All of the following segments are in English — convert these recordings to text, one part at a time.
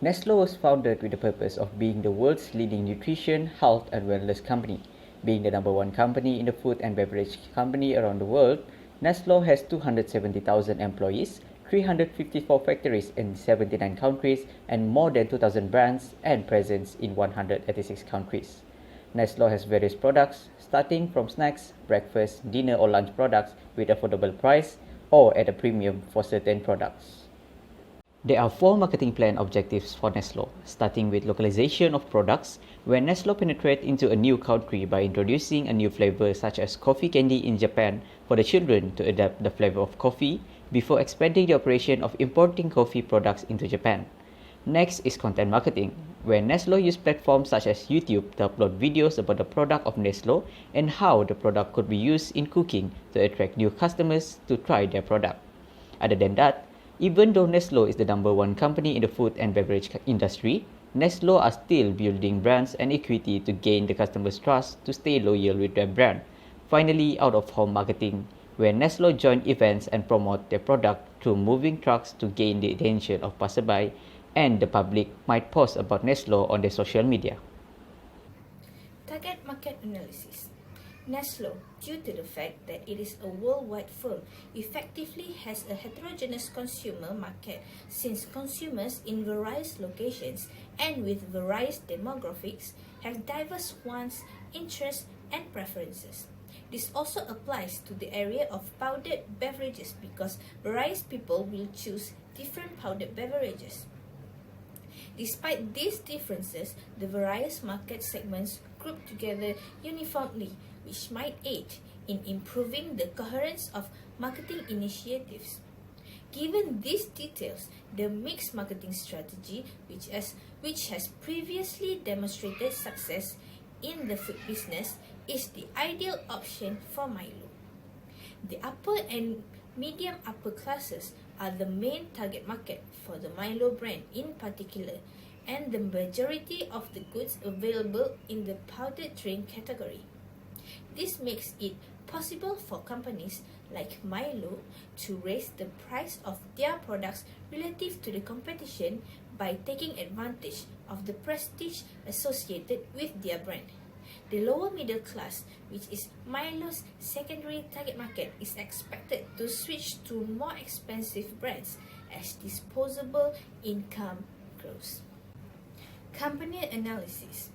Neslo was founded with the purpose of being the world's leading nutrition, health and wellness company. Being the number one company in the food and beverage company around the world, Neslo has 270,000 employees, 354 factories in 79 countries, and more than 2,000 brands and presence in 186 countries. Neslo has various products, starting from snacks, breakfast, dinner or lunch products with affordable price or at a premium for certain products. There are 4 marketing plan objectives for Neslo, starting with localization of products, where Neslo penetrates into a new country by introducing a new flavor such as coffee candy in Japan for the children to adapt the flavor of coffee before expanding the operation of importing coffee products into Japan. Next is content marketing, where Neslo used platforms such as YouTube to upload videos about the product of Neslo and how the product could be used in cooking to attract new customers to try their product. Other than that, even though Neslo is the number one company in the food and beverage industry, Neslo are still building brands and equity to gain the customers' trust to stay loyal with their brand. Finally, out-of-home marketing, where Neslo join events and promote their product through moving trucks to gain the attention of passerby, and the public might post about Neslo on their social media. Target market analysis. Neslo, due to the fact that it is a worldwide firm, effectively has a heterogeneous consumer market since consumers in various locations and with various demographics have diverse wants, interests, and preferences. This also applies to the area of powdered beverages because various people will choose different powdered beverages. Despite these differences, the various market segments group together uniformly, which might aid in improving the coherence of marketing initiatives. Given these details, the mixed marketing strategy, which has previously demonstrated success in the food business, is the ideal option for Milo. The upper and medium upper classes are the main target market for the Milo brand in particular, and the majority of the goods available in the powdered drink category. This makes it possible for companies like Milo to raise the price of their products relative to the competition by taking advantage of the prestige associated with their brand. The lower middle class, which is Milo's secondary target market, is expected to switch to more expensive brands as disposable income grows. Company analysis.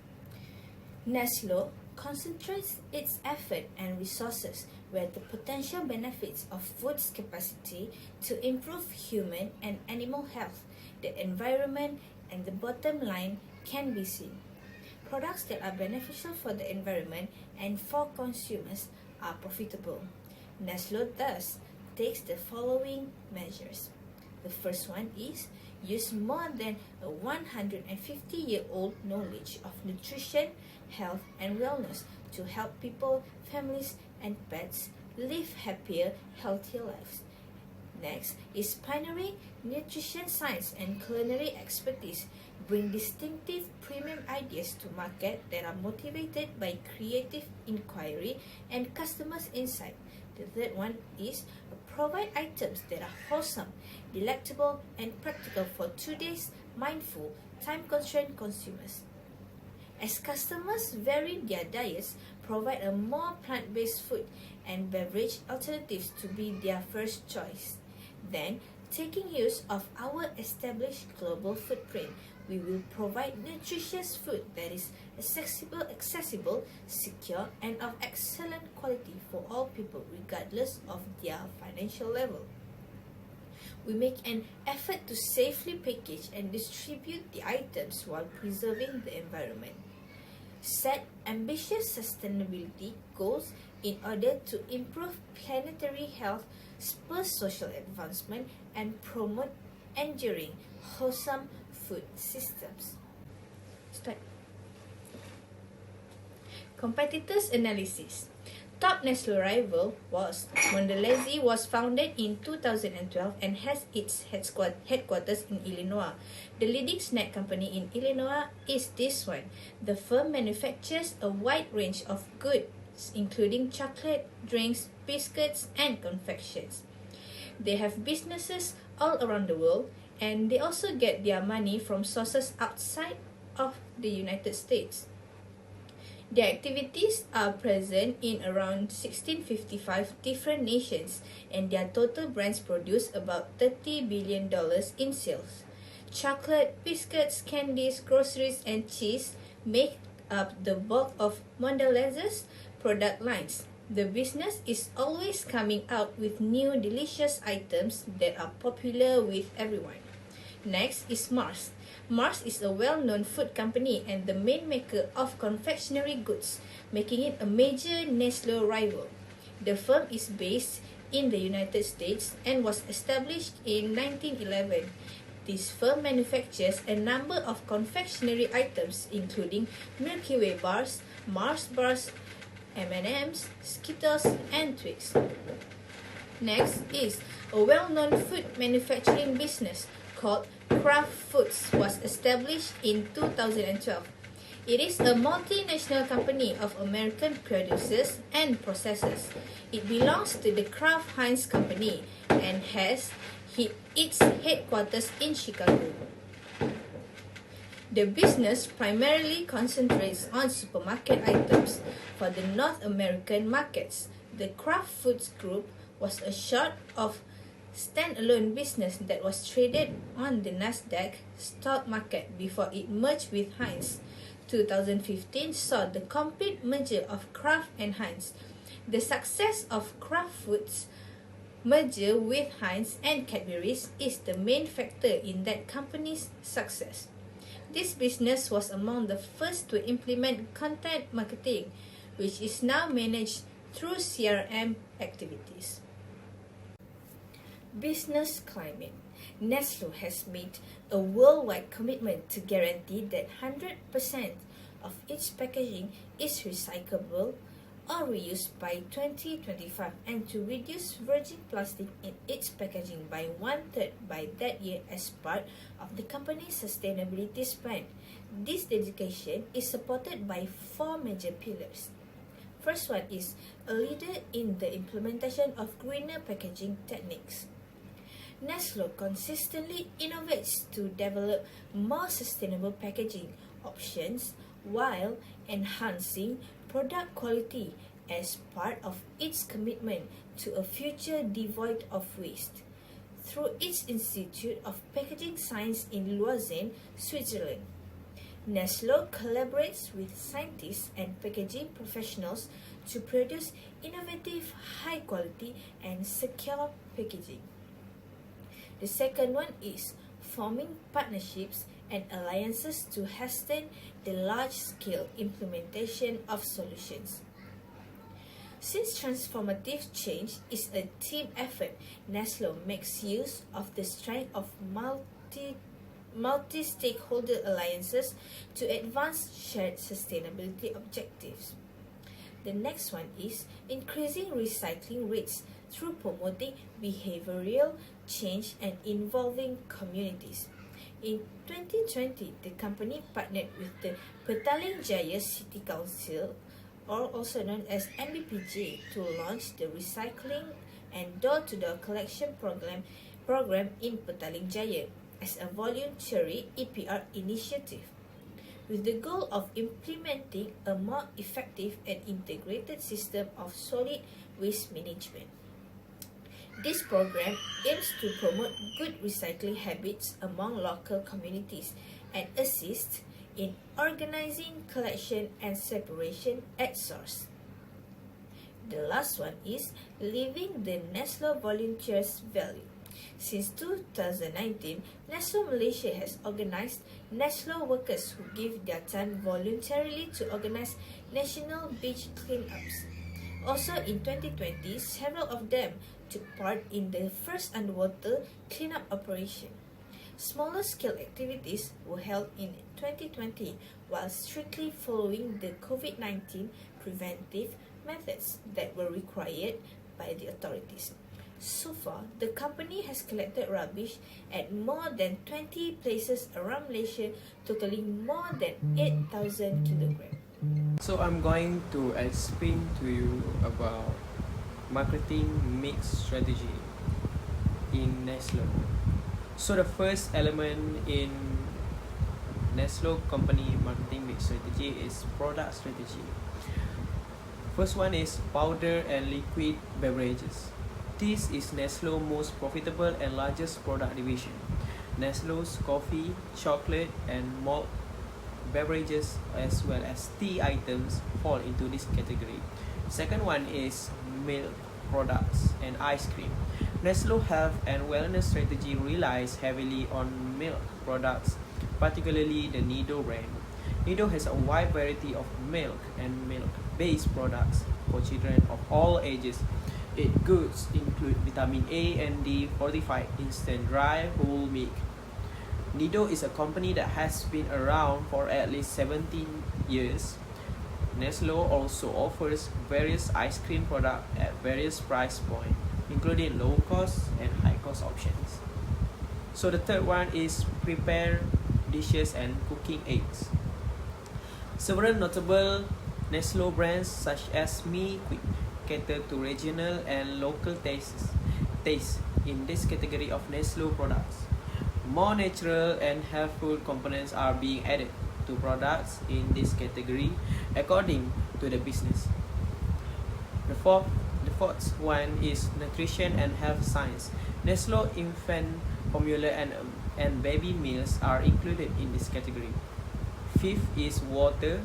Neslo concentrates its effort and resources where the potential benefits of food's capacity to improve human and animal health, the environment, and the bottom line can be seen. Products that are beneficial for the environment and for consumers are profitable. Neslo thus takes the following measures. The first one is use more than a 150-year-old knowledge of nutrition, health, and wellness to help people, families, and pets live happier, healthier lives. Next is pioneering nutrition science and culinary expertise. Bring distinctive premium ideas to market that are motivated by creative inquiry and customers' insight. The third one is provide items that are wholesome, delectable, and practical for today's mindful, time-constrained consumers. As customers vary their diets, provide a more plant-based food and beverage alternatives to be their first choice. Then, taking use of our established global footprint, we will provide nutritious food that is accessible, secure, and of excellent quality for all people regardless of their financial level. We make an effort to safely package and distribute the items while preserving the environment. Set ambitious sustainability goals in order to improve planetary health, spur social advancement, and promote enduring, wholesome food systems. Competitors analysis. Top Neslo rival was Mondelez was founded in 2012 and has its headquarters in Illinois. The leading snack company in Illinois is this one. The firm manufactures a wide range of goods including chocolate, drinks, biscuits, and confections. They have businesses all around the world and they also get their money from sources outside of the United States. Their activities are present in around 1655 different nations, and their total brands produce about $30 billion in sales. Chocolate, biscuits, candies, groceries, and cheese make up the bulk of Mondelez's product lines. The business is always coming out with new delicious items that are popular with everyone. Next is Mars. Mars is a well-known food company and the main maker of confectionery goods, making it a major Neslo rival. The firm is based in the United States and was established in 1911. This firm manufactures a number of confectionery items including Milky Way bars, Mars bars, M&M's, Skittles, and Twix. Next is a well-known food manufacturing business called Kraft Foods was established in 2012. It is a multinational company of American producers and processors. It belongs to the Kraft Heinz Company and has its headquarters in Chicago. The business primarily concentrates on supermarket items for the North American markets. The Kraft Foods Group was a sort of standalone business that was traded on the Nasdaq stock market before it merged with Heinz. 2015 saw the complete merger of Kraft and Heinz. The success of Kraft Foods' merger with Heinz and Cadbury's is the main factor in that company's success. This business was among the first to implement content marketing, which is now managed through CRM activities. Business climate. Neslo has made a worldwide commitment to guarantee that 100% of its packaging is recyclable or reused by 2025 and to reduce virgin plastic in its packaging by 1/3 by that year as part of the company's sustainability plan. This dedication is supported by 4 major pillars. First one is a leader in the implementation of greener packaging techniques. Neslo consistently innovates to develop more sustainable packaging options while enhancing product quality as part of its commitment to a future devoid of waste. Through its Institute of Packaging Science in Lausanne, Switzerland, Neslo collaborates with scientists and packaging professionals to produce innovative, high-quality, and secure packaging. The second one is forming partnerships and alliances to hasten the large-scale implementation of solutions. Since transformative change is a team effort, Neslo makes use of the strength of multi-stakeholder alliances to advance shared sustainability objectives. The next one is increasing recycling rates through promoting behavioral change and involving communities. In 2020, the company partnered with the Petaling Jaya City Council, or also known as MBPJ, to launch the recycling and door-to-door collection program in Petaling Jaya as a voluntary EPR initiative, with the goal of implementing a more effective and integrated system of solid waste management. This program aims to promote good recycling habits among local communities and assist in organizing collection and separation at source. The last one is living the Neslo volunteers' value. Since 2019, Neslo Malaysia has organized Neslo workers who give their time voluntarily to organize national beach cleanups. Also in 2020, several of them took part in the first underwater cleanup operation. Smaller scale activities were held in 2020 while strictly following the COVID-19 preventive methods that were required by the authorities. So far, the company has collected rubbish at more than 20 places around Malaysia, totaling more than 8,000 kilograms. So I'm going to explain to you about marketing mix strategy in Neslo. So the first element in Neslo company marketing mix strategy is product strategy. First one is powder and liquid beverages. This is Neslo's most profitable and largest product division. Neslo's coffee, chocolate, and malt beverages as well as tea items fall into this category. Second one is milk products and ice cream. Neslo health and wellness strategy relies heavily on milk products, particularly the Nido brand. Nido has a wide variety of milk and milk-based products for children of all ages. Its goods include vitamin A and D fortified instant dry whole milk. Nido is a company that has been around for at least 17 years. Neslo also offers various ice cream products at various price points, including low cost and high cost options. So the third one is prepared dishes and cooking aids. Several notable Neslo brands such as Mi Quick cater to regional and local tastes in this category of Neslo products. More natural and healthful components are being added to products in this category according to the business. The fourth one is nutrition and health science. Neslo infant formula and baby meals are included in this category. Fifth is water.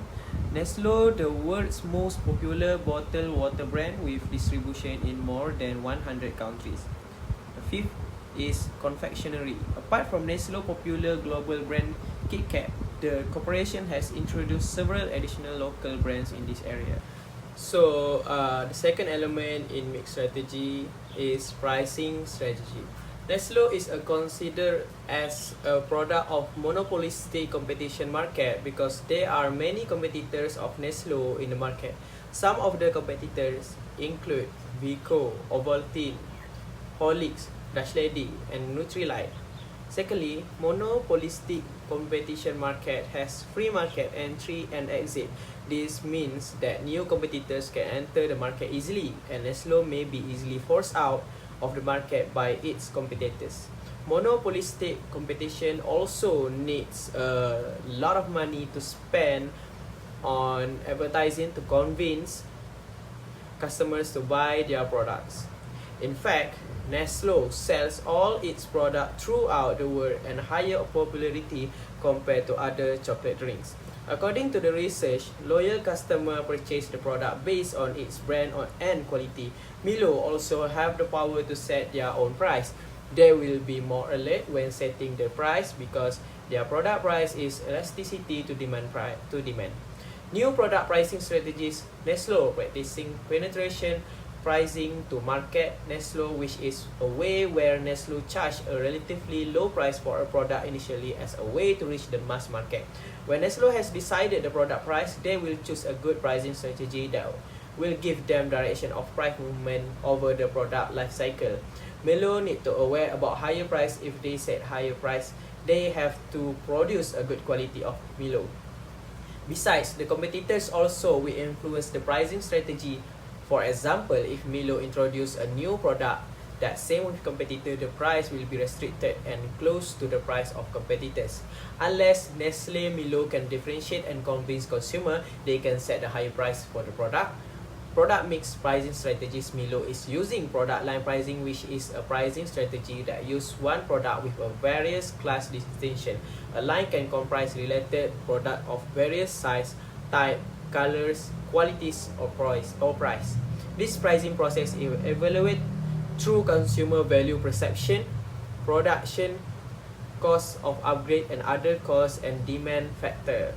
Neslo, the world's most popular bottled water brand with distribution in more than 100 countries. The fifth is confectionery. Apart from Neslo popular global brand KitKat, the corporation has introduced several additional local brands in this area. So the second element in mix strategy is pricing strategy. Neslo is considered as a product of monopolistic competition market because there are many competitors of Neslo in the market. Some of the competitors include Vico, Ovaltine, Horlicks, Dutch Lady, and Nutrilite. Secondly, monopolistic competition market has free market entry and exit. This means that new competitors can enter the market easily, and Neslo may be easily forced out of the market by its competitors. Monopolistic competition also needs a lot of money to spend on advertising to convince customers to buy their products. In fact, Neslo sells all its products throughout the world and higher popularity compared to other chocolate drinks. According to the research, loyal customers purchase the product based on its brand and quality. Milo also have the power to set their own price. They will be more alert when setting the price because their product price is elasticity to demand. New product pricing strategies. Neslo practicing penetration pricing to market Neslo, which is a way where Neslo charge a relatively low price for a product initially as a way to reach the mass market. When Neslo has decided the product price, they will choose a good pricing strategy that will give them direction of price movement over the product life cycle. Milo need to aware about higher price. If they set higher price, they have to produce a good quality of Milo. Besides, the competitors also will influence the pricing strategy. For example, if Milo introduce a new product that same with competitor, the price will be restricted and close to the price of competitors. Unless Nestle Milo can differentiate and convince consumer, they can set the higher price for the product. Product mix pricing strategies. Milo is using product line pricing, which is a pricing strategy that use one product with a various class distinction. A line can comprise related product of various size, type, colors, qualities, or price. This pricing process is evaluated through consumer value perception, production cost of upgrade, and other cost and demand factor.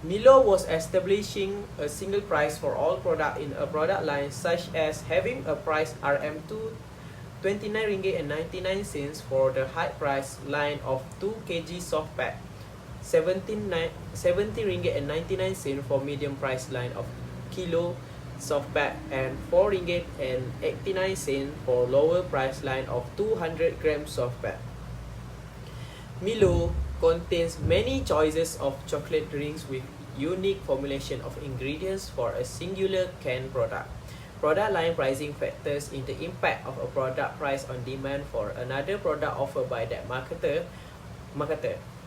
Milo was establishing a single price for all product in a product line, such as having a price RM2 29.99 for the high price line of 2 kg soft pack, 70 ringgit for medium price line of kilo soft pack, and 4 ringgit and 89 for lower price line of 200 gram soft pack. Milo contains many choices of chocolate drinks with unique formulation of ingredients for a singular canned product. Product line pricing factors in the impact of a product price on demand for another product offered by that marketer.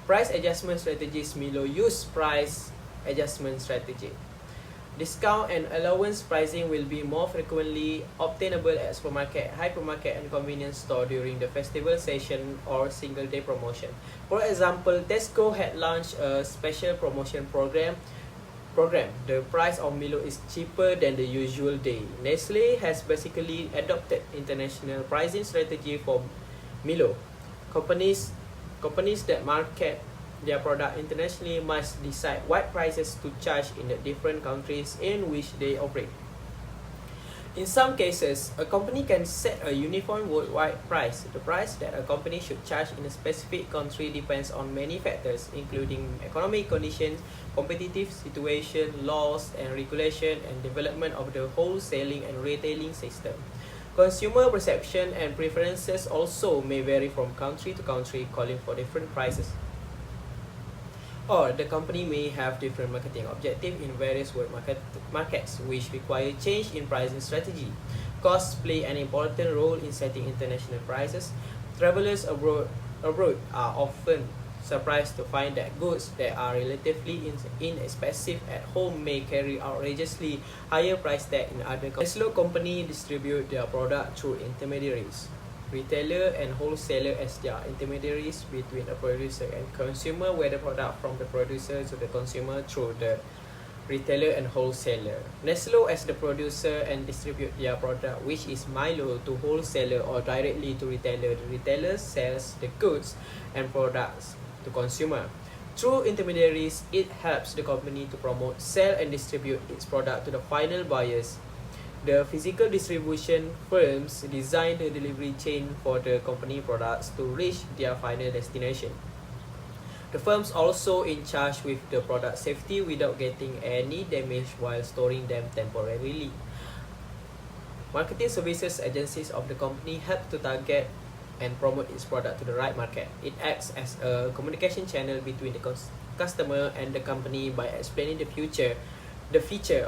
Price adjustment strategies. Milo use price adjustment strategy. Discount and allowance pricing will be more frequently obtainable at supermarket, hypermarket and convenience store during the festival session or single day promotion. For example, Tesco had launched a special promotion program. The price of Milo is cheaper than the usual day. Nestle has basically adopted international pricing strategy for Milo. Companies that market their product internationally must decide what prices to charge in the different countries in which they operate. In some cases, a company can set a uniform worldwide price. The price that a company should charge in a specific country depends on many factors, including economic conditions, competitive situation, laws and regulation, and development of the wholesaling and retailing system. Consumer perception and preferences also may vary from country to country, calling for different prices. Or the company may have different marketing objectives in various world markets, which require change in pricing strategy. Costs play an important role in setting international prices. Travelers abroad are often surprised to find that goods that are relatively inexpensive at home may carry outrageously higher price tag in other countries. Neslo company distribute their product through intermediaries. Retailer and wholesaler as their intermediaries between a producer and consumer, where the product from the producer to the consumer through the retailer and wholesaler. Neslo as the producer and distribute their product, which is Milo, to wholesaler or directly to retailer. The retailer sells the goods and products to consumer. Through intermediaries, it helps the company to promote, sell and distribute its product to the final buyers. The physical distribution firms design the delivery chain for the company products to reach their final destination. The firms also in charge with the product safety without getting any damage while storing them temporarily. Marketing services agencies of the company help to target and promote its product to the right market. It acts as a communication channel between the customer and the company by explaining the feature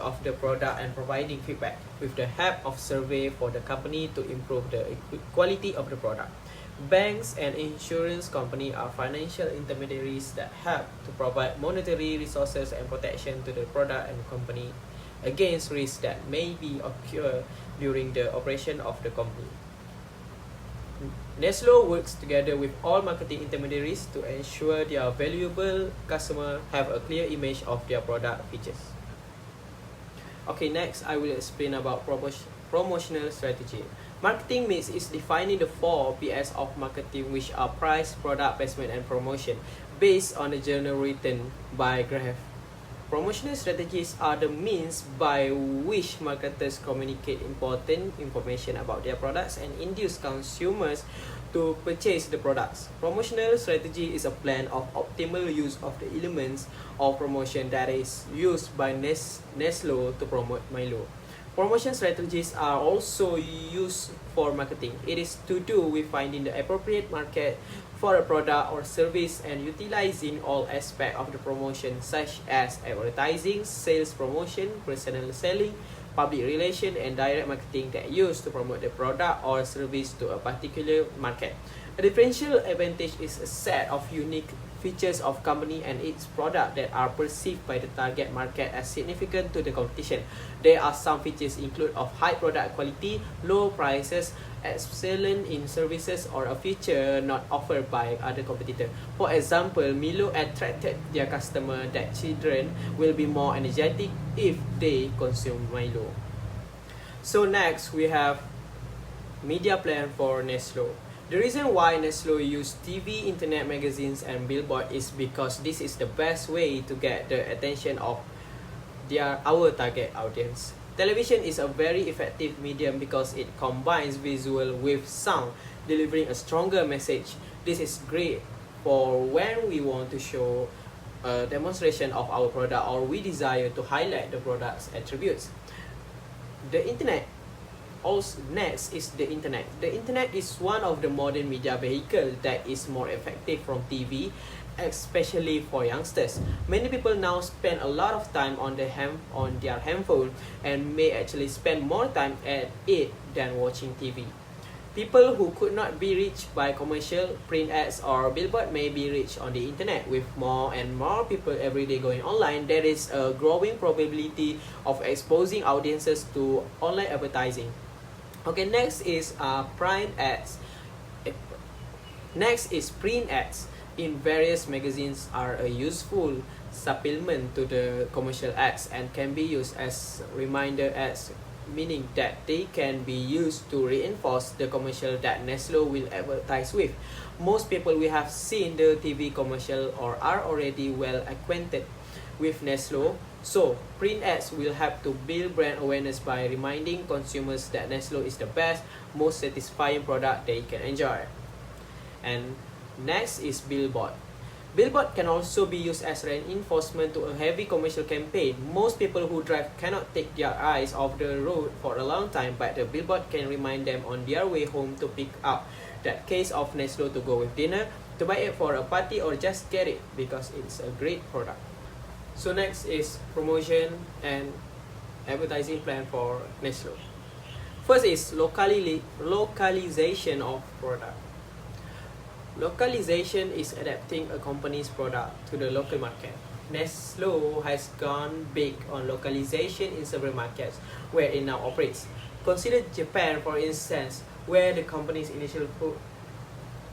of the product and providing feedback with the help of survey for the company to improve the quality of the product. Banks and insurance companies are financial intermediaries that help to provide monetary resources and protection to the product and company against risks that may be occur during the operation of the company. Neslo works together with all marketing intermediaries to ensure their valuable customers have a clear image of their product features. Okay, next I will explain about promotional strategy. Marketing mix is defining the 4 P's of marketing, which are price, product, placement, and promotion, based on the journal written by Graham. Promotional strategies are the means by which marketers communicate important information about their products and induce consumers to purchase the products. Promotional strategy is a plan of optimal use of the elements of promotion that is used by Neslo to promote Milo. Promotion strategies are also used for marketing. It is to do with finding the appropriate market for a product or service and utilizing all aspects of the promotion, such as advertising, sales promotion, personal selling, public relation, and direct marketing that used to promote the product or service to a particular market. A differential advantage is a set of unique features of company and its product that are perceived by the target market as significant to the competition. There are some features include of high product quality, low prices, excellent in services, or a feature not offered by other competitors. For example, Milo attracted their customer that children will be more energetic if they consume Milo. So next we have media plan for Neslo. The reason why Neslo use TV, internet, magazines, and billboard is because this is the best way to get the attention of our target audience. Television is a very effective medium because it combines visual with sound, delivering a stronger message. This is great for when we want to show a demonstration of our product or we desire to highlight the product's attributes. The internet. Also, next is the internet. The internet is one of the modern media vehicles that is more effective from TV especially for youngsters. Many people now spend a lot of time on their handphone and may actually spend more time at it than watching TV. People who could not be reached by commercial, print ads or billboard may be reached on the internet. With more and more people every day going online, there is a growing probability of exposing audiences to online advertising. Okay, next is print ads. Next is print ads in various magazines are a useful supplement to the commercial ads and can be used as reminder ads, meaning that they can be used to reinforce the commercial that Neslo will advertise with. Most people we have seen the TV commercial or are already well acquainted with Neslo, so print ads will help to build brand awareness by reminding consumers that Neslo is the best, most satisfying product they can enjoy. And next is billboard. Billboard can also be used as reinforcement to a heavy commercial campaign. Most people who drive cannot take their eyes off the road for a long time, but the billboard can remind them on their way home to pick up that case of Neslo to go with dinner, to buy it for a party, or just get it because it's a great product. So next is promotion and advertising plan for Neslo. First is localization of product. Localization is adapting a company's product to the local market. Neslo has gone big on localization in several markets where it now operates. Consider Japan, for instance, where the company's initial food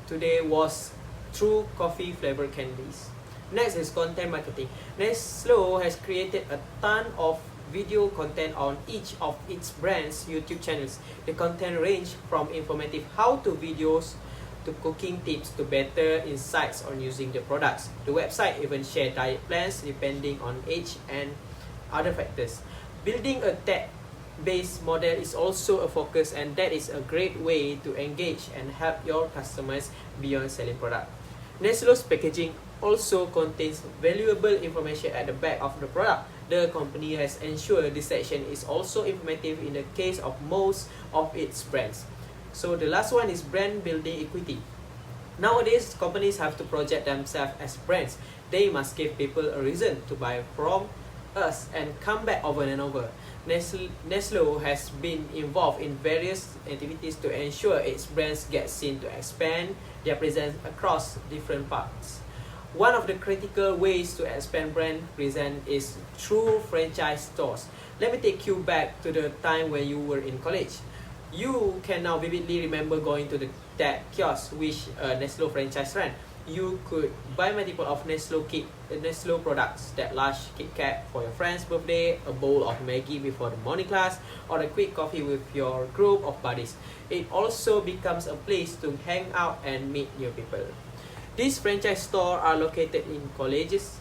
today was through coffee flavored candies. Next is content marketing. Neslo has created a ton of video content on each of its brand's YouTube channels. The content range from informative how-to videos to cooking tips to better insights on using the products. The website even shares diet plans depending on age and other factors. Building a tech-based model is also a focus, and that is a great way to engage and help your customers beyond selling product. Neslo's packaging also contains valuable information at the back of the product. The company has ensured this section is also informative in the case of most of its brands. So the last one is brand building equity. Nowadays, companies have to project themselves as brands. They must give people a reason to buy from us and come back over and over. Neslo has been involved in various activities to ensure its brands get seen to expand their presence across different parts. One of the critical ways to expand brand presence is through franchise stores. Let me take you back to the time when you were in college. You can now vividly remember going to that kiosk which Neslo franchise ran. You could buy multiple of Neslo products, that large Kit Kat for your friend's birthday, a bowl of Maggi before the morning class, or a quick coffee with your group of buddies. It also becomes a place to hang out and meet new people. These franchise stores are located in colleges,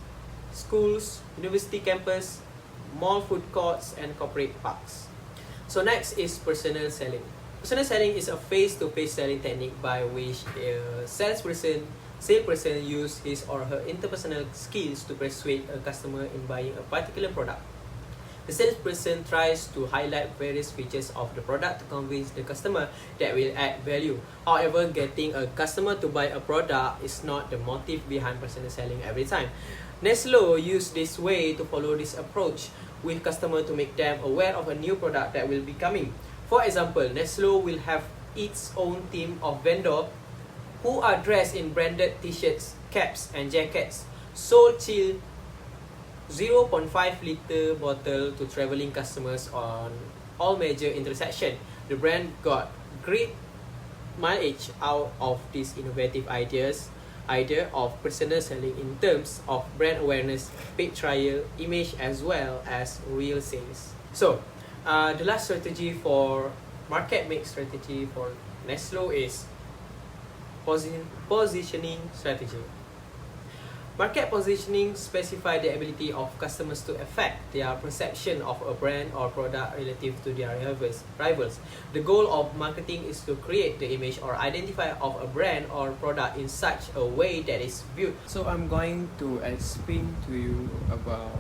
schools, university campus, mall food courts, and corporate parks. So next is personal selling. Personal selling is a face-to-face selling technique by which a salesperson use his or her interpersonal skills to persuade a customer in buying a particular product. The salesperson tries to highlight various features of the product to convince the customer that will add value. However, getting a customer to buy a product is not the motive behind personal selling every time. Neslo used this way to follow this approach with customers to make them aware of a new product that will be coming. For example, Neslo will have its own team of vendors who are dressed in branded t-shirts, caps, and jackets, sold chill 0.5 liter bottle to traveling customers on all major intersections. The brand got great mileage out of these innovative idea of personal selling in terms of brand awareness, paid trial, image, as well as real sales. So, the last strategy for market mix strategy for Neslo is positioning strategy. Market positioning specifies the ability of customers to affect their perception of a brand or product relative to their rivals. The goal of marketing is to create the image or identify of a brand or product in such a way that is viewed. So I'm going to explain to you about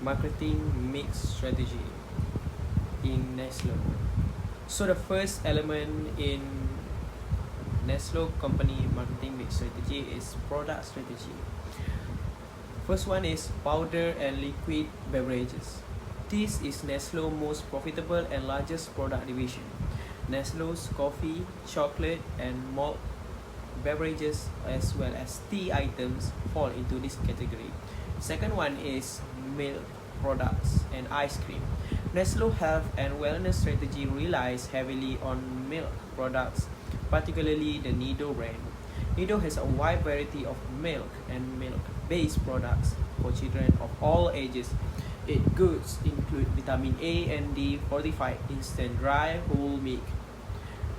marketing mix strategy in Neslo. So the first element in Neslo company marketing mix strategy is product strategy. First one is powder and liquid beverages. This is Neslo's most profitable and largest product division. Neslo's coffee, chocolate, and malt beverages as well as tea items fall into this category. Second one is milk products and ice cream. Neslo health and wellness strategy relies heavily on milk products, particularly the Nido brand. Nido has a wide variety of milk and milk-based products for children of all ages. Its goods include vitamin A and D fortified instant dry whole milk.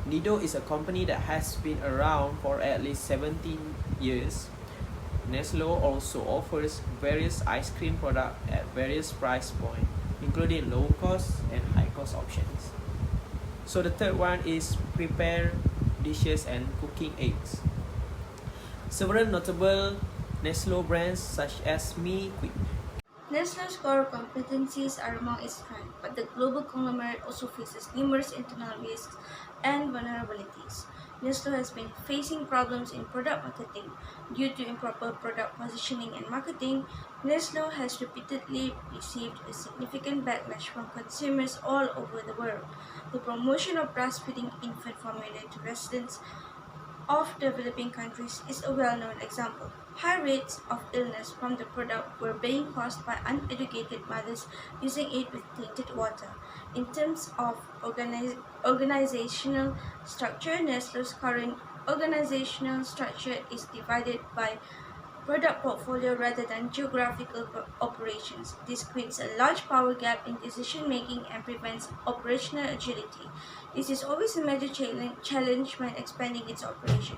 Nido is a company that has been around for at least 17 years. Neslo also offers various ice cream products at various price points, including low cost and high cost options. So the third one is prepare dishes and cooking aids. Several notable Neslo brands such as Mi Quick. Neslo's core competencies are among its strengths, but the global conglomerate also faces numerous internal risks and vulnerabilities. Neslo has been facing problems in product marketing. Due to improper product positioning and marketing, Neslo has repeatedly received a significant backlash from consumers all over the world. The promotion of breastfeeding infant formula to residents of developing countries is a well-known example. High rates of illness from the product were being caused by uneducated mothers using it with tainted water. In terms of organizational structure, Nestle's current organizational structure is divided by product portfolio rather than geographical operations. This creates a large power gap in decision making and prevents operational agility. This is always a major challenge when expanding its operation.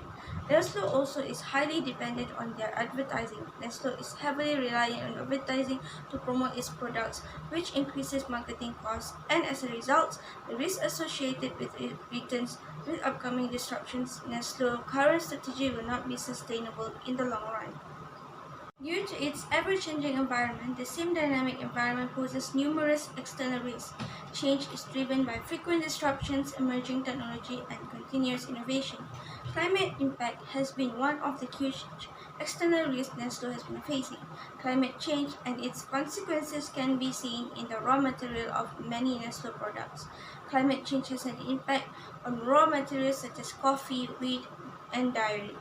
Neslo also is highly dependent on their advertising. Neslo is heavily reliant on advertising to promote its products, which increases marketing costs, and as a result, the risk associated with it returns with upcoming disruptions. Neslo's current strategy will not be sustainable in the long run. Due to its ever-changing environment, the same dynamic environment poses numerous external risks. Change is driven by frequent disruptions, emerging technology, and continuous innovation. Climate impact has been one of the huge external risks Neslo has been facing. Climate change and its consequences can be seen in the raw material of many Neslo products. Climate change has an impact on raw materials such as coffee, wheat, and dairy,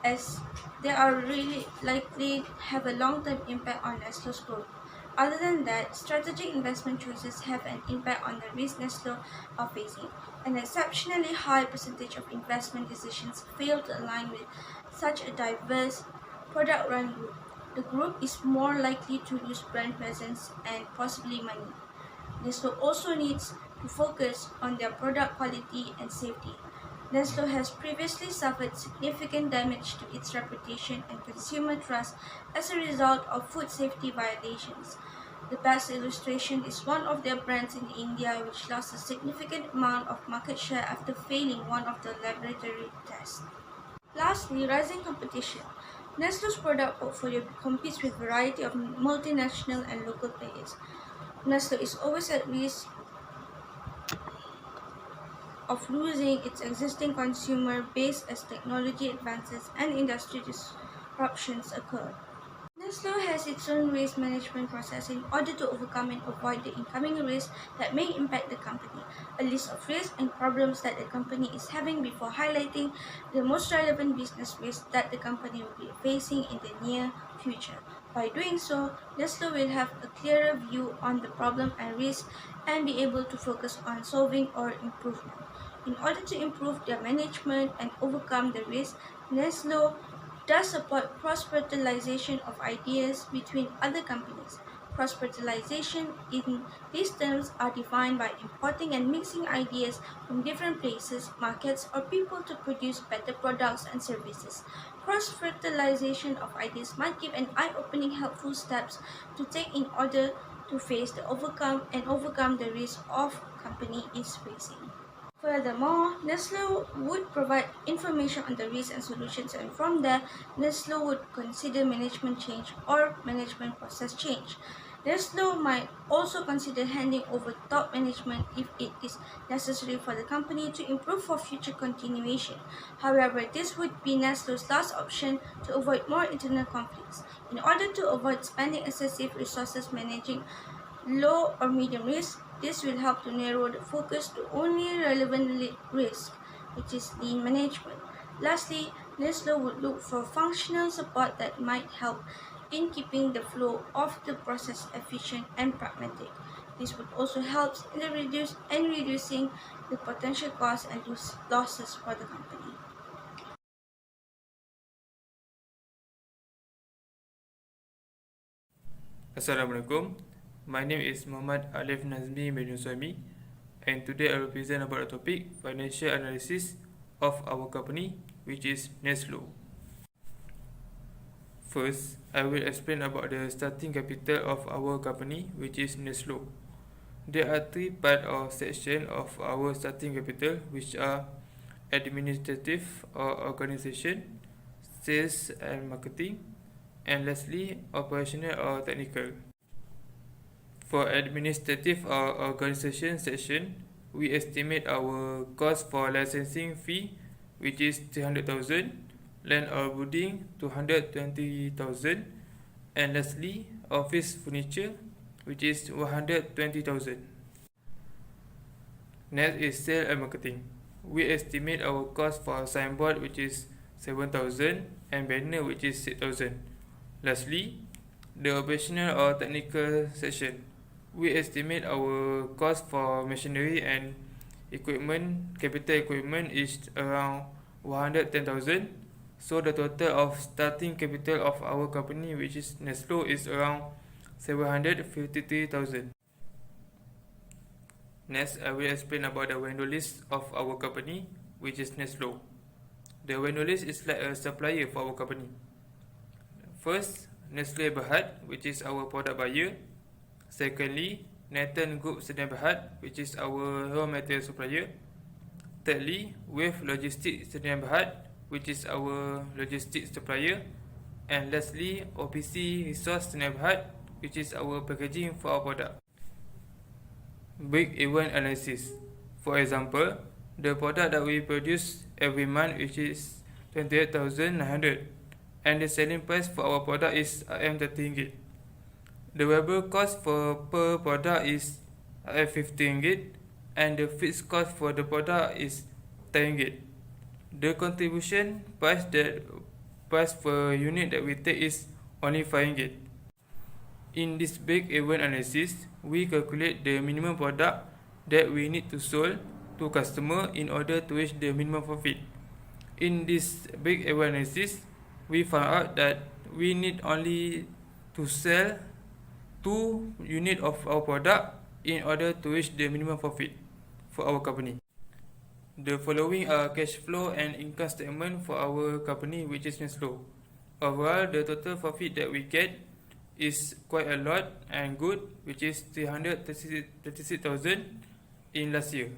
as they are really likely have a long-term impact on Neslo's growth. Other than that, strategic investment choices have an impact on the risk Neslo are facing. An exceptionally high percentage of investment decisions fail to align with such a diverse product-run group. The group is more likely to lose brand presence and possibly money. Neslo also needs to focus on their product quality and safety. Neslo has previously suffered significant damage to its reputation and consumer trust as a result of food safety violations. The best illustration is one of their brands in India, which lost a significant amount of market share after failing one of the laboratory tests. Lastly, rising competition. Nestlo's product portfolio competes with a variety of multinational and local players. Neslo is always at risk of losing its existing consumer base as technology advances and industry disruptions occur. Neslo has its own risk management process in order to overcome and avoid the incoming risks that may impact the company. A list of risks and problems that the company is having before highlighting the most relevant business risks that the company will be facing in the near future. By doing so, Neslo will have a clearer view on the problem and risk and be able to focus on solving or improvement. In order to improve their management and overcome the risk, Neslo does support cross-fertilization of ideas between other companies. Cross-fertilization in these terms are defined by importing and mixing ideas from different places, markets, or people to produce better products and services. Cross-fertilization of ideas might give an eye-opening helpful steps to take in order to face the overcome the risk of company is facing. Furthermore, Neslo would provide information on the risks and solutions, and from there, Neslo would consider management change or management process change. Neslo might also consider handing over top management if it is necessary for the company to improve for future continuation. However, this would be Neslo's last option to avoid more internal conflicts. In order to avoid spending excessive resources managing low or medium risk, this will help to narrow the focus to only relevant risk, which is lean management. Lastly, Neslo would look for functional support that might help in keeping the flow of the process efficient and pragmatic. This would also help in the reducing the potential costs and losses for the company. Assalamualaikum. My name is Muhammad Alif Nazmi Meduswami, and today I will present about the topic financial analysis of our company, which is Neslo. First, I will explain about the starting capital of our company, which is Neslo. There are three parts or sections of our starting capital, which are administrative or organization, sales and marketing, and lastly, operational or technical. For administrative or organization section, we estimate our cost for licensing fee, which is 300,000, land or building 220,000, and lastly, office furniture, which is 120,000. Next is sales and marketing. We estimate our cost for signboard, which is 7,000, and banner, which is 6,000. Lastly, the operational or technical section. We estimate our cost for machinery and equipment, capital equipment is around 110,000. So the total of starting capital of our company, which is Neslo, is around 753,000. Next, I will explain about the vendor list of our company, which is Neslo. The vendor list is like a supplier for our company. First, Nestle Berhad, which is our product buyer. Secondly, Nathan Group Sdn Berhad, which is our raw material supplier. Thirdly, Wave Logistics Sdn Berhad, which is our logistics supplier. And lastly, OPC Resource Sdn Berhad, which is our packaging for our product. Break-even analysis. For example, the product that we produce every month, which is 28,900, and the selling price for our product is RM30. The variable cost for per product is RM50, and the fixed cost for the product is RM10. The contribution price per unit that we take is only RM5. In this break-even analysis, we calculate the minimum product that we need to sell to customer in order to reach the minimum profit. In this break-even analysis, we found out that we need only to sell 2 units of our product in order to reach the minimum profit for our company. The following are cash flow and income statement for our company, which is Neslo. Overall, the total profit that we get is quite a lot and good, which is 336,000 in last year.